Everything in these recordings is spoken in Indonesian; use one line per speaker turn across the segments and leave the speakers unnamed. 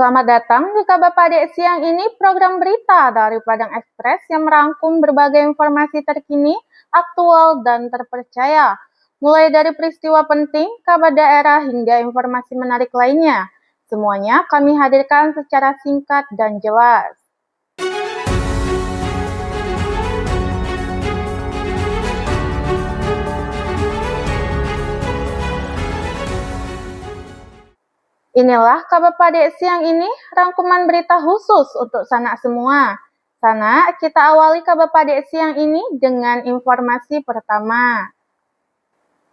Selamat datang di Kabar Pade siang ini, program berita dari Padang Express yang merangkum berbagai informasi terkini, aktual, dan terpercaya. Mulai dari peristiwa penting, kabar daerah, hingga informasi menarik lainnya. Semuanya kami hadirkan secara singkat dan jelas. Inilah Kabar Pade siang ini, rangkuman berita khusus untuk sanak semua. Sana, kita awali Kabar Pade siang ini dengan informasi pertama.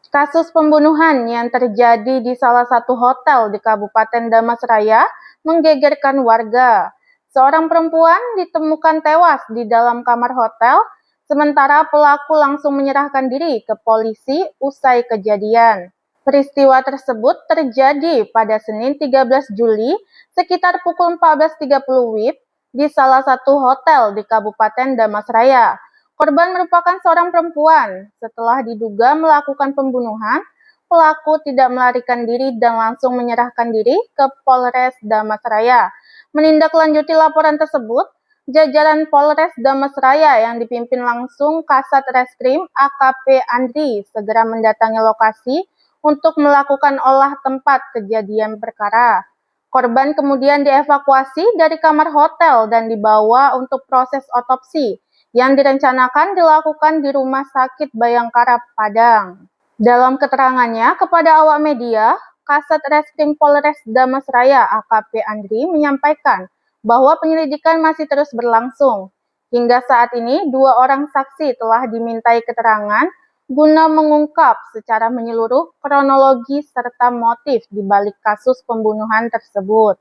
Kasus pembunuhan yang terjadi di salah satu hotel di Kabupaten Damastraya menggegerkan warga. Seorang perempuan ditemukan tewas di dalam kamar hotel, sementara pelaku langsung menyerahkan diri ke polisi usai kejadian. Peristiwa tersebut terjadi pada Senin 13 Juli sekitar pukul 14.30 WIB di salah satu hotel di Kabupaten Damastraya. Korban merupakan seorang perempuan. Setelah diduga melakukan pembunuhan, pelaku tidak melarikan diri dan langsung menyerahkan diri ke Polres Damastraya. Menindaklanjuti laporan tersebut, jajaran Polres Damastraya yang dipimpin langsung Kasat Reskrim AKP Andri segera mendatangi lokasi untuk melakukan olah tempat kejadian perkara. Korban kemudian dievakuasi dari kamar hotel dan dibawa untuk proses otopsi yang direncanakan dilakukan di Rumah Sakit Bayangkara, Padang. Dalam keterangannya kepada awak media, Kasat Reskrim Polres Damastraya AKP Andri menyampaikan bahwa penyelidikan masih terus berlangsung. Hingga saat ini, 2 orang saksi telah dimintai keterangan guna mengungkap secara menyeluruh kronologi serta motif di balik kasus pembunuhan tersebut.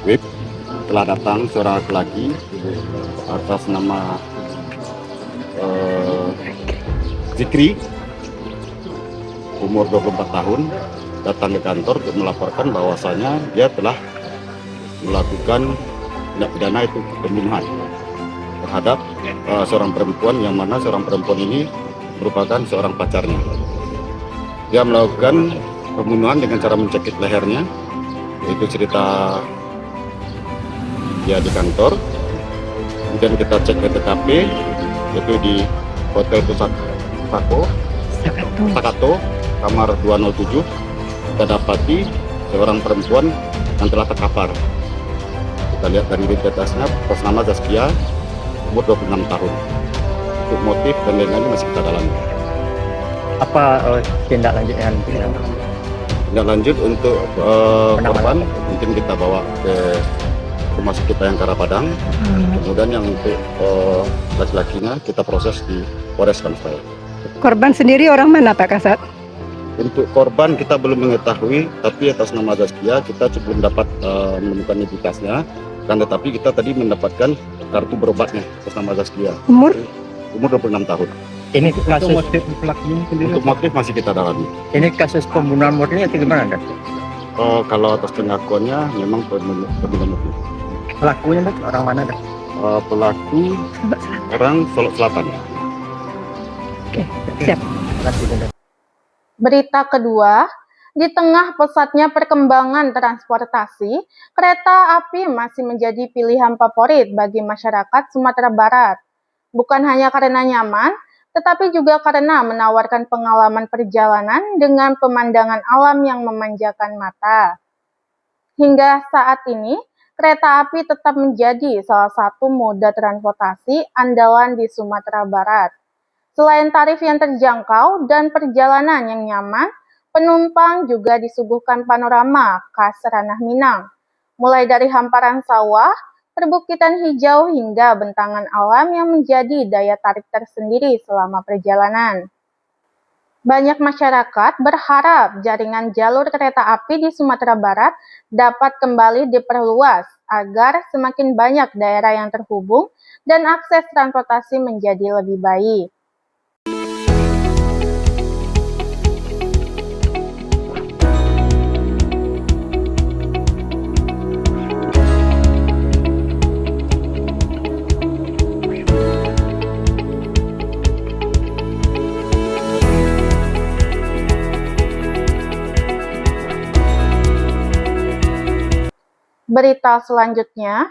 WIB telah datang seorang laki atas nama Zikri, umur 24 tahun, datang ke kantor untuk melaporkan bahwasanya dia telah melakukan tindak pidana itu pembunuhan terhadap seorang perempuan, yang mana seorang perempuan ini merupakan seorang pacarnya. Dia melakukan pembunuhan dengan cara mencekik lehernya. Itu cerita dia di kantor. Kemudian kita cek ke TKP, yaitu di Hotel Pusat Sakato, kamar 207. Kita dapati seorang perempuan yang telah terkapar. Kita lihat dari identitasnya, atas nama Zaskia, umur 26 tahun. Untuk motif dan lain-lain masih kita dalami.
Apa tindak lanjut yang
Tindak lanjut untuk korban mungkin kita bawa ke rumah sakit Bayangkara Padang. Kemudian yang untuk laki-lakinya kita proses di Polres Kansai.
Korban sendiri orang mana Pak Kasat?
Untuk korban kita belum mengetahui, tapi atas nama Zaskia kita belum dapat menemukan identitasnya. Dan tetapi kita tadi mendapatkan kartu berobatnya atas nama Zaskia.
Umur
26 tahun.
Ini kasus
motif pelakunya sendiri.
Untuk motif masih kita dalami.
ini kasus pembunuhan murni atau gimana, Dok?
Kalau atas pengakuannya memang pembunuhan motif.
Pelakunya, Dok, orang mana, Dok?
Pelaku orang Solok Selatan.
Oke, siap.
Terima kasih, Dok.
Berita kedua, di tengah pesatnya perkembangan transportasi, kereta api masih menjadi pilihan favorit bagi masyarakat Sumatera Barat. Bukan hanya karena nyaman, tetapi juga karena menawarkan pengalaman perjalanan dengan pemandangan alam yang memanjakan mata. Hingga saat ini, kereta api tetap menjadi salah satu moda transportasi andalan di Sumatera Barat. Selain tarif yang terjangkau dan perjalanan yang nyaman, penumpang juga disuguhkan panorama khas Ranah Minang, mulai dari hamparan sawah, perbukitan hijau hingga bentangan alam yang menjadi daya tarik tersendiri selama perjalanan. Banyak masyarakat berharap jaringan jalur kereta api di Sumatera Barat dapat kembali diperluas agar semakin banyak daerah yang terhubung dan akses transportasi menjadi lebih baik. Berita selanjutnya,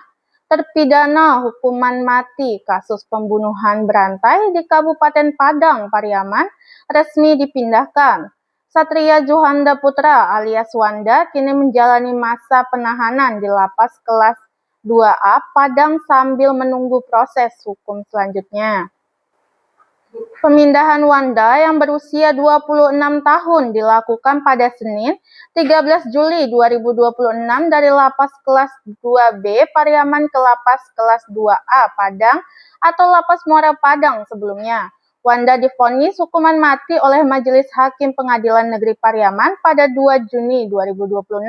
terpidana hukuman mati kasus pembunuhan berantai di Kabupaten Padang Pariaman resmi dipindahkan. Satria Juhanda Putra alias Wanda kini menjalani masa penahanan di Lapas Kelas 2A Padang sambil menunggu proses hukum selanjutnya. Pemindahan Wanda yang berusia 26 tahun dilakukan pada Senin 13 Juli 2026 dari Lapas Kelas 2B Pariaman ke Lapas Kelas 2A Padang atau Lapas Muara Padang sebelumnya. Wanda divonis hukuman mati oleh Majelis Hakim Pengadilan Negeri Pariaman pada 2 Juni 2026.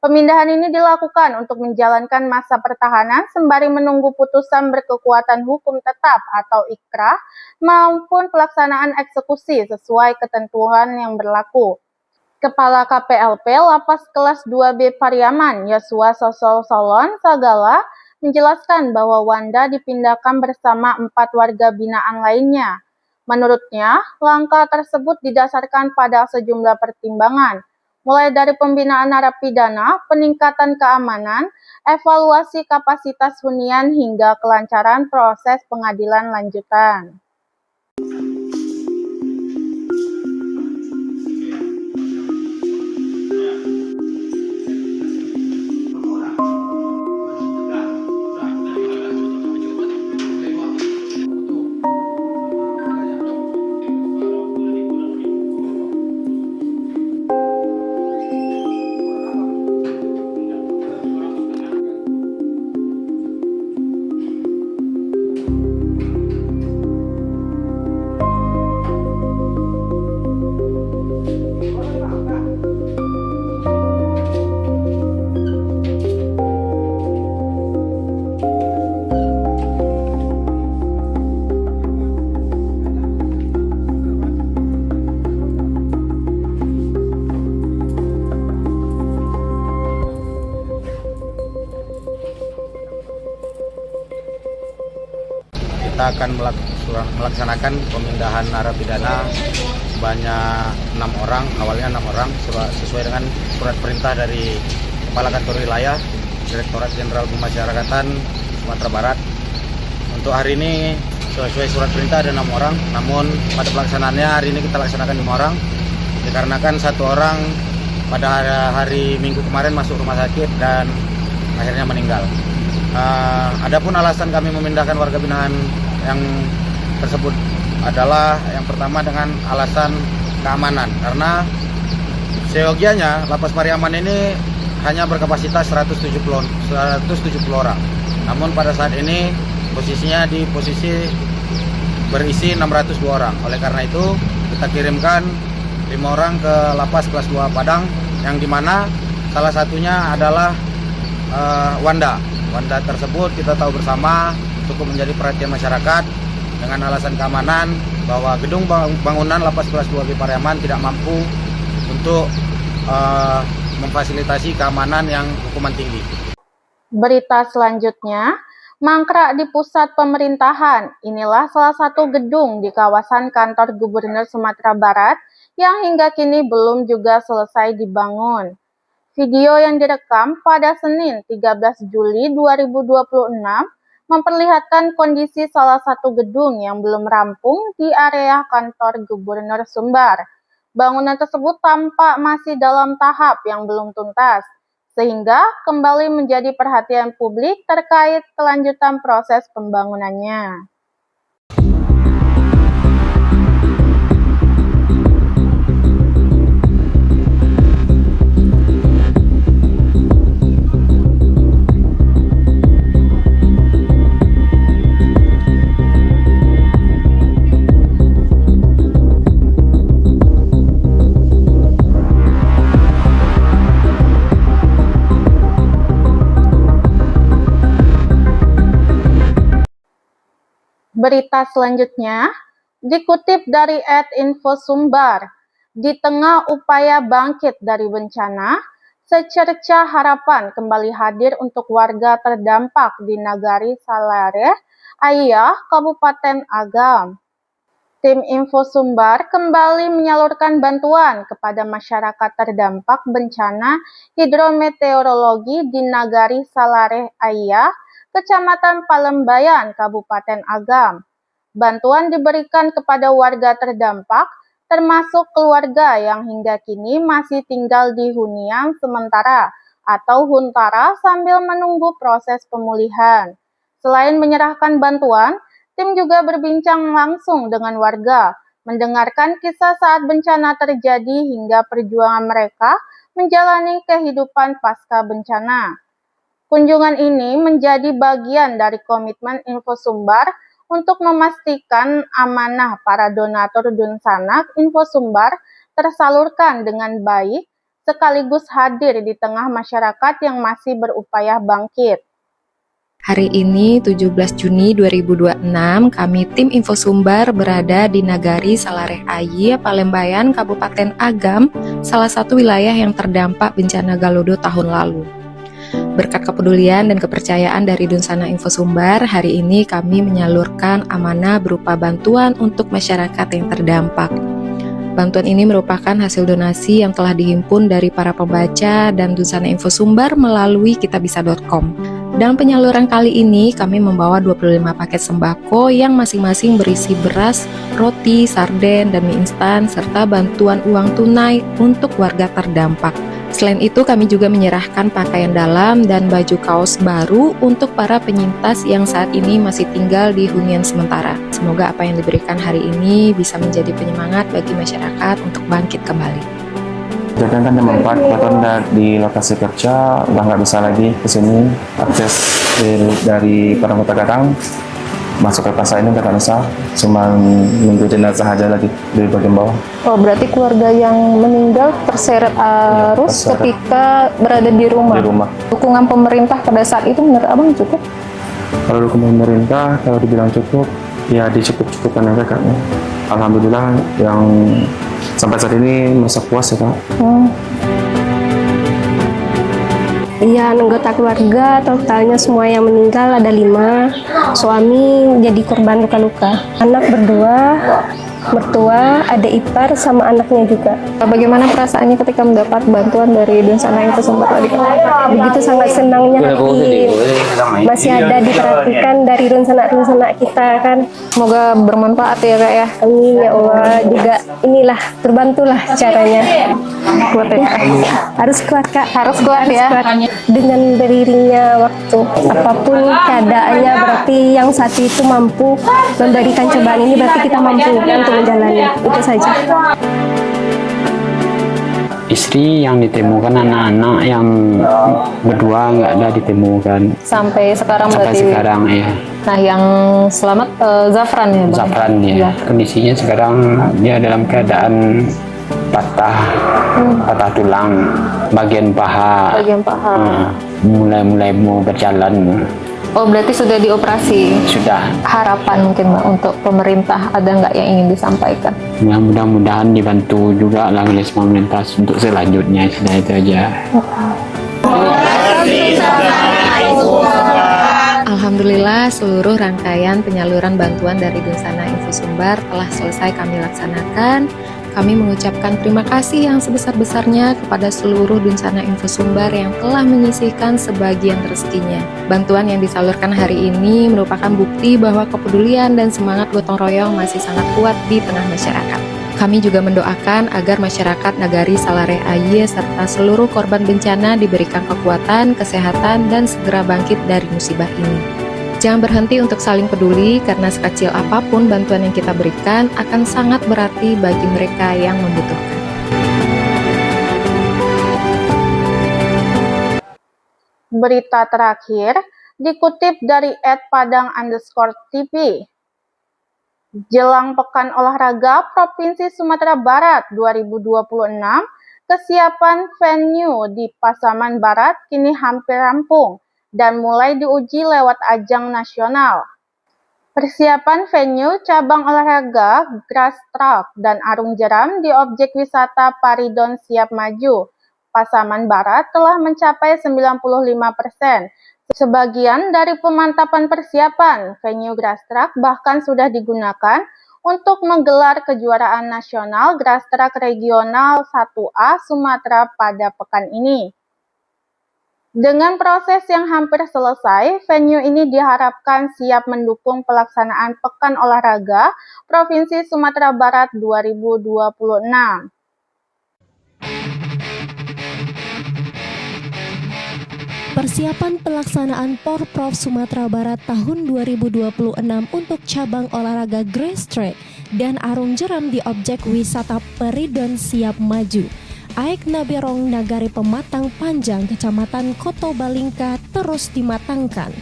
Pemindahan ini dilakukan untuk menjalankan masa pertahanan sembari menunggu putusan berkekuatan hukum tetap atau ikrah maupun pelaksanaan eksekusi sesuai ketentuan yang berlaku. Kepala KPLP Lapas Kelas 2B Pariaman, Yosua Solon Sagala, menjelaskan bahwa Wanda dipindahkan bersama 4 warga binaan lainnya. Menurutnya, langkah tersebut didasarkan pada sejumlah pertimbangan, mulai dari pembinaan narapidana, peningkatan keamanan, evaluasi kapasitas hunian hingga kelancaran proses pengadilan lanjutan.
Kita akan melakukan melaksanakan pemindahan narapidana banyak 6 orang, awalnya 6 orang sesuai dengan surat perintah dari Kepala Kantor Wilayah Direktorat Jenderal Pemasyarakatan Sumatera Barat. Untuk hari ini sesuai surat perintah ada 6 orang, namun pada pelaksanaannya hari ini kita laksanakan 5 orang dikarenakan 1 orang pada hari Minggu kemarin masuk rumah sakit dan akhirnya meninggal. Adapun alasan kami memindahkan warga binaan yang tersebut adalah yang pertama dengan alasan keamanan, karena seyogianya Lapas Pariaman ini hanya berkapasitas 170 orang. Namun pada saat ini posisinya di posisi berisi 602 orang. Oleh karena itu kita kirimkan 5 orang ke Lapas kelas 2 Padang, yang dimana salah satunya adalah Wanda. Wanda tersebut kita tahu bersama cukup menjadi perhatian masyarakat dengan alasan keamanan bahwa gedung bangunan Lapas kelas 2 Pariaman tidak mampu untuk memfasilitasi keamanan yang hukuman tinggi.
Berita selanjutnya, mangkrak di pusat pemerintahan. Inilah salah satu gedung di kawasan kantor Gubernur Sumatera Barat yang hingga kini belum juga selesai dibangun. Video yang direkam pada Senin 13 Juli 2026 memperlihatkan kondisi salah satu gedung yang belum rampung di area kantor Gubernur Sumbar. Bangunan tersebut tampak masih dalam tahap yang belum tuntas, sehingga kembali menjadi perhatian publik terkait kelanjutan proses pembangunannya. Berita selanjutnya dikutip dari @infosumbar. Di tengah upaya bangkit dari bencana, secerca harapan kembali hadir untuk warga terdampak di Nagari Salareh, Ayah, Kabupaten Agam. Tim Infosumbar kembali menyalurkan bantuan kepada masyarakat terdampak bencana hidrometeorologi di Nagari Salareh, Ayah, Kecamatan Palembayan, Kabupaten Agam. Bantuan diberikan kepada warga terdampak, termasuk keluarga yang hingga kini masih tinggal di hunian sementara atau huntara sambil menunggu proses pemulihan. Selain menyerahkan bantuan, tim juga berbincang langsung dengan warga, mendengarkan kisah saat bencana terjadi hingga perjuangan mereka menjalani kehidupan pasca bencana. Kunjungan ini menjadi bagian dari komitmen Infosumbar untuk memastikan amanah para donatur Dunsanak Infosumbar tersalurkan dengan baik, sekaligus hadir di tengah masyarakat yang masih berupaya bangkit.
Hari ini 17 Juni 2026, kami tim Infosumbar berada di Nagari Salareh Ayi, Palembayan, Kabupaten Agam, salah satu wilayah yang terdampak bencana Galodo tahun lalu. Berkat kepedulian dan kepercayaan dari Dunsana Infosumbar, hari ini kami menyalurkan amanah berupa bantuan untuk masyarakat yang terdampak. Bantuan ini merupakan hasil donasi yang telah dihimpun dari para pembaca dan Dunsana Infosumbar melalui kitabisa.com. Dalam penyaluran kali ini, kami membawa 25 paket sembako yang masing-masing berisi beras, roti, sarden, dan mie instan, serta bantuan uang tunai untuk warga terdampak. Selain itu, kami juga menyerahkan pakaian dalam dan baju kaos baru untuk para penyintas yang saat ini masih tinggal di hunian sementara. Semoga apa yang diberikan hari ini bisa menjadi penyemangat bagi masyarakat untuk bangkit kembali.
Kejadian kan jam 4, kebetulan di lokasi kerja, udah nggak bisa lagi ke sini. Akses dari Padang Kota Gadang masuk ke pasar ini nggak bisa, cuma nunggu jenazah aja lagi di bagian bawah.
Oh, berarti keluarga yang meninggal terseret arus ketika berada di rumah.
Di rumah.
Dukungan pemerintah pada saat itu menurut Abang cukup?
Kalau dukungan pemerintah, kalau dibilang cukup, ya dicukup-cukupkan aja Kak. Alhamdulillah yang sampai saat ini merasa puas ya Kak.
Ya, anggota keluarga totalnya semua yang meninggal ada 5. Suami jadi korban luka-luka. Anak berdua, mertua, adik ipar, sama anaknya juga.
Bagaimana perasaannya ketika mendapat bantuan dari Dunsana Infosumber tadi?
Begitu sangat senangnya hati. Masih ada diperhatikan dari Dunsana kita kan.
Semoga bermanfaat ya Kak ya.
Amin ya Allah. Juga inilah terbantulah caranya.
Kuat ya.
Harus kuat Kak.
Harus kuat ya.
Dengan beriringnya waktu, apapun keadaannya, berarti yang satu itu mampu memberikan cobaan ini, berarti kita mampu untuk menjalani. Itu saja.
Istri yang ditemukan, anak-anak yang berdua nggak ada ditemukan
Sampai sekarang
sampai
berarti.
sekarang ya.
Nah, yang selamat Zafran ya Bang?
Zafran ya. Kondisinya sekarang dia dalam keadaan patah tulang bagian paha.
Bagian paha.
Mulai mau berjalan.
Oh, berarti sudah dioperasi.
Sudah.
Harapan mungkin Mbak untuk pemerintah, ada nggak yang ingin disampaikan?
Ya, mudah-mudahan dibantu juga lah oleh pemerintah untuk selanjutnya. Sudah itu aja.
Alhamdulillah, seluruh rangkaian penyaluran bantuan dari Dunsana Infosumber telah selesai kami laksanakan. Kami mengucapkan terima kasih yang sebesar-besarnya kepada seluruh Dunsana Infosumber yang telah menyisihkan sebagian rezekinya. Bantuan yang disalurkan hari ini merupakan bukti bahwa kepedulian dan semangat gotong royong masih sangat kuat di tengah masyarakat. Kami juga mendoakan agar masyarakat Nagari Salareh Aye serta seluruh korban bencana diberikan kekuatan, kesehatan, dan segera bangkit dari musibah ini. Jangan berhenti untuk saling peduli, karena sekecil apapun bantuan yang kita berikan akan sangat berarti bagi mereka yang membutuhkan.
Berita terakhir dikutip dari @padang_tv. Jelang Pekan Olahraga Provinsi Sumatera Barat 2026, kesiapan venue di Pasaman Barat kini hampir rampung dan mulai diuji lewat ajang nasional. Persiapan venue cabang olahraga grass track dan arung jeram di objek wisata Paridon Siap Maju, Pasaman Barat telah mencapai 95%. Sebagian dari pemantapan persiapan venue grass track bahkan sudah digunakan untuk menggelar kejuaraan nasional grass track regional 1A Sumatera pada pekan ini. Dengan proses yang hampir selesai, venue ini diharapkan siap mendukung pelaksanaan Pekan Olahraga Provinsi Sumatera Barat 2026.
Persiapan pelaksanaan Porprov Sumatera Barat tahun 2026 untuk cabang olahraga grass track dan arung jeram di objek wisata Paridon Siap Maju, Aek Naberong Nagari Pematang Panjang, Kecamatan Koto Balingka terus dimatangkan.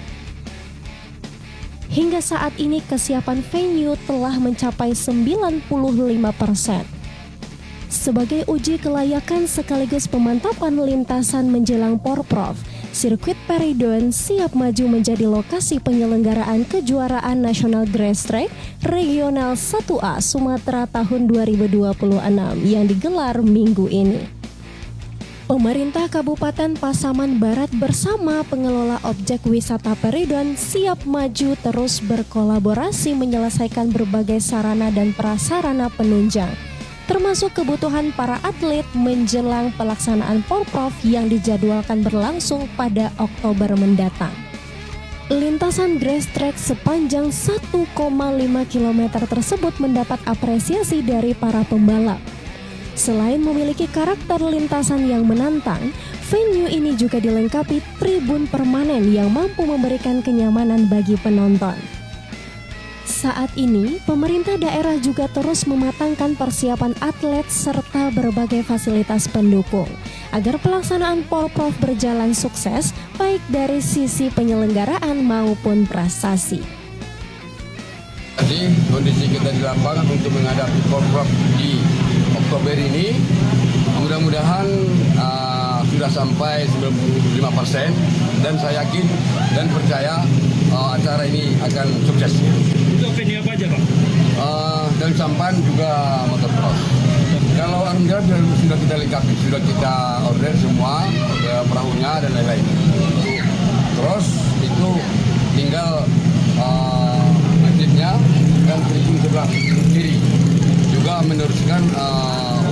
Hingga saat ini kesiapan venue telah mencapai 95%. Sebagai uji kelayakan sekaligus pemantapan lintasan menjelang Porprov, sirkuit Paridon Siap Maju menjadi lokasi penyelenggaraan kejuaraan nasional grass track regional 1A Sumatera tahun 2026 yang digelar minggu ini. Pemerintah Kabupaten Pasaman Barat bersama pengelola objek wisata Paridon Siap Maju terus berkolaborasi menyelesaikan berbagai sarana dan prasarana penunjang, termasuk kebutuhan para atlet menjelang pelaksanaan Porprov yang dijadwalkan berlangsung pada Oktober mendatang. Lintasan grass track sepanjang 1,5 km tersebut mendapat apresiasi dari para pembalap. Selain memiliki karakter lintasan yang menantang, venue ini juga dilengkapi tribun permanen yang mampu memberikan kenyamanan bagi penonton. Saat ini, pemerintah daerah juga terus mematangkan persiapan atlet serta berbagai fasilitas pendukung agar pelaksanaan Porprov berjalan sukses baik dari sisi penyelenggaraan maupun prestasi.
Jadi kondisi kita di lapangan untuk menghadapi Porprov di Oktober ini mudah-mudahan sudah sampai 95% dan saya yakin dan percaya acara ini akan sukses.
Untuk venue apa aja Pak?
Dan sampan juga motocross. Kalau arung jeram sudah kita lengkapi, sudah kita order semua, perahunya dan lain-lain. Terus itu tinggal masjidnya dan pintu sebelah kiri. Juga meneruskan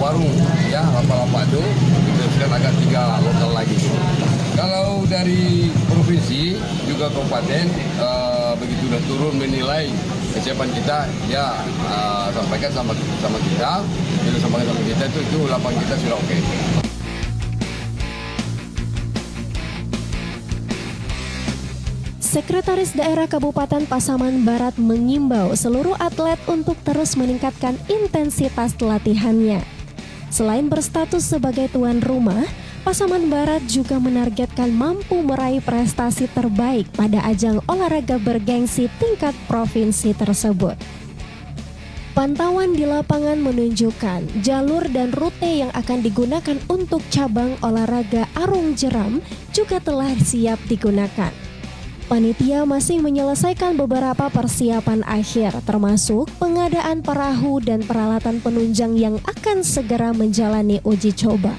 warung ya lapak-lapak itu diteruskan agak 3 lokal lagi. Kalau dari provinsi juga kabupaten begitu sudah turun menilai kesiapan kita ya sampaikan sama kita, bila sampaikan sama kita itu lapangan kita sudah oke.
Sekretaris Daerah Kabupaten Pasaman Barat mengimbau seluruh atlet untuk terus meningkatkan intensitas latihannya. Selain berstatus sebagai tuan rumah, Pasaman Barat juga menargetkan mampu meraih prestasi terbaik pada ajang olahraga bergengsi tingkat provinsi tersebut. Pantauan di lapangan menunjukkan jalur dan rute yang akan digunakan untuk cabang olahraga arung jeram juga telah siap digunakan. Panitia masih menyelesaikan beberapa persiapan akhir, termasuk pengadaan perahu dan peralatan penunjang yang akan segera menjalani uji coba.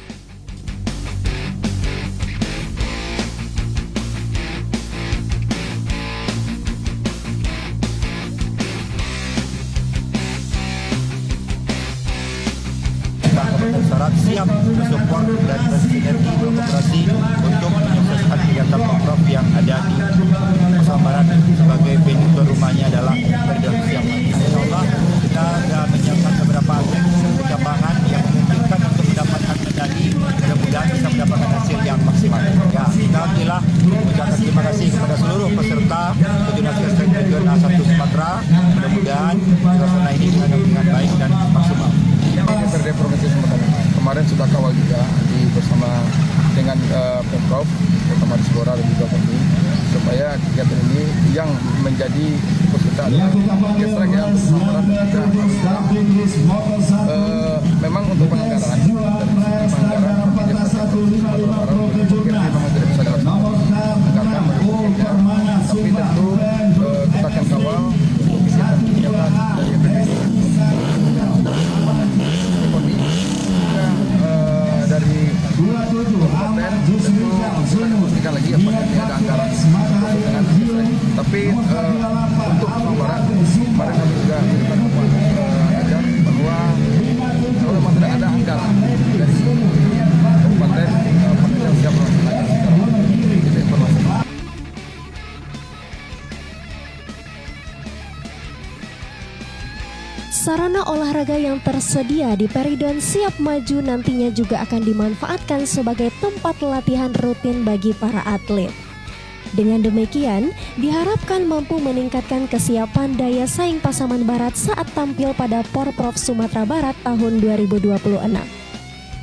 Syarat siap mensupport dan bersinergi berkooperasi untuk menyukseskan kegiatan Pemprov yang ada di Pasaman Barat sebagai venue tuan rumahnya adalah Peridon Siap. Insyaallah kita sudah menyiapkan beberapa atlet pencabangan yang memungkinkan untuk mendapatkan medali, mudah-mudahan bisa mendapatkan hasil yang maksimal. Ya, kita alhamdulillah mengucapkan terima kasih kepada seluruh peserta Kejurnas Gastrek Region A1 Sumatera. Mudah-mudahan suasana ini dengan baik dan maksimal.
DPRD Provinsi Sumatera kemarin sudah kawal juga bersama dengan Pemprov, terutama di Sibora dan juga Pemdi, supaya kegiatan ini yang menjadi peserta adalah Gastrek yang Sumatera memang untuk penganggaran memang tidak bisa dilaksanakan, tapi tentu kita akan kawal kegiatan dari APBD. Dari kabupaten tentu kita pastikan lagi apakah ini ada anggaran dengan tapi untuk Pasaman Barat kemarin kami juga ajar bahwa kalau memang tidak ada anggaran dari kabupaten panitia siap melaksanakan itu informasi.
Sarana olahraga yang tersedia di Peridon Siap Maju nantinya juga akan dimanfaatkan sebagai tempat latihan rutin bagi para atlet. Dengan demikian, diharapkan mampu meningkatkan kesiapan daya saing Pasaman Barat saat tampil pada Porprov Sumatera Barat tahun 2026.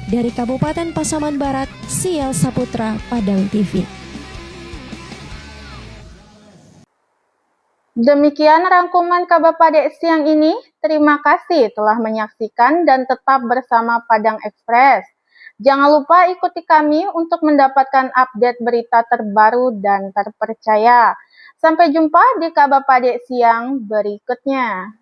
Dari Kabupaten Pasaman Barat, Sial Saputra, Padang TV.
Demikian rangkuman Kabar Pade siang ini. Terima kasih telah menyaksikan dan tetap bersama Padang Express. Jangan lupa ikuti kami untuk mendapatkan update berita terbaru dan terpercaya. Sampai jumpa di Kabar Pade siang berikutnya.